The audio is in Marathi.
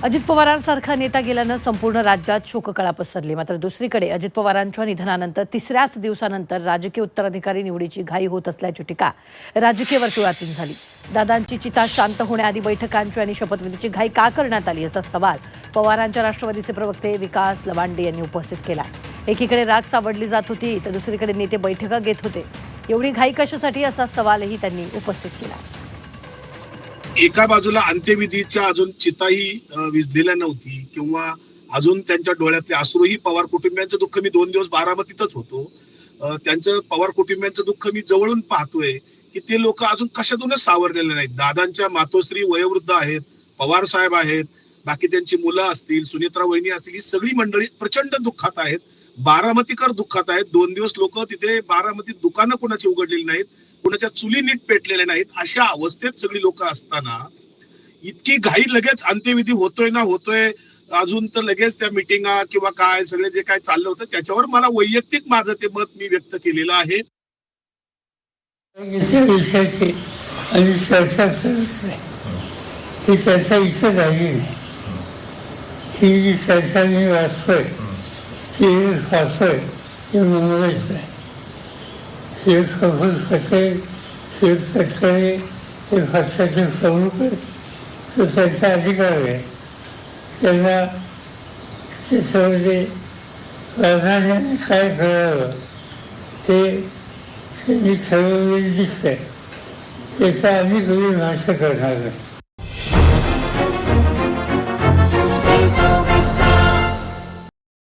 अजित पवारांसारखा नेता गेल्यानं संपूर्ण राज्यात शोककळा पसरली। मात्र दुसरीकडे अजित पवारांच्या निधनानंतर तिसऱ्याच दिवसानंतर राजकीय उत्तराधिकारी निवडीची घाई होत असल्याची टीका राजकीय वर्तुळातून झाली। दादांची चिता शांत होण्याआधी बैठकांची आणि शपथविधीची घाई का करण्यात आली असा सवाल पवारांच्या राष्ट्रवादीचे प्रवक्ते विकास लवांडे यांनी उपस्थित केला। एकीकडे राग सावडली जात होती तर दुसरीकडे नेते बैठका घेत होते। एवढी घाई कशासाठी असा सवालही त्यांनी उपस्थित केला। एका बाजूला अंत्यविधीच्या अजून चिताही विझलेल्या नव्हती किंवा अजून त्यांच्या डोळ्यातले अश्रूही पवार कुटुंबियांचं दुःख मी 2 दिवस बारामतीतच होतो। त्यांचं पवार कुटुंबियांचं दुःख मी जवळून पाहतोय की ते लोक अजून कशातूनच सावरलेले नाहीत। दादांच्या मातोश्री वयोवृद्ध आहेत, पवार साहेब आहेत, बाकी त्यांची मुलं असतील, सुनेत्रा वहिनी असतील, ही सगळी मंडळी प्रचंड दुःखात आहेत, बारामतीकर दुःखात आहेत। 2 दिवस लोक तिथे बारामतीत दुकानं कोणाची उघडलेली नाहीत, कोणाच्या चुली नीट पेटलेल्या नाहीत, अशा अवस्थेत सगळी लोक असताना इतकी घाई लगेच अंत्यविधी होतोय ना होतोय, अजून तर लगेच त्या मिटिंगा किंवा काय सगळे जे काय चाललं होतं त्याच्यावर मला वैयक्तिक माझं ते मत मी व्यक्त केलेलं आहे। ही चर्चा इथं झाली, ही जी चर्चा मी वाचतोय ती वाचतोय ती मुंबईच आहे। शेत कपूर पटेल, शेत तटकरे हे पक्षाचे प्रमुख आहेत, तो त्यांचा अधिकार आहे। त्यांना त्याच्यामध्ये प्राधान्याने काय करावं हे त्यांनी ठरवलेलं दिसतंय, त्याचा आम्ही कधी भाष्य करणार नाही।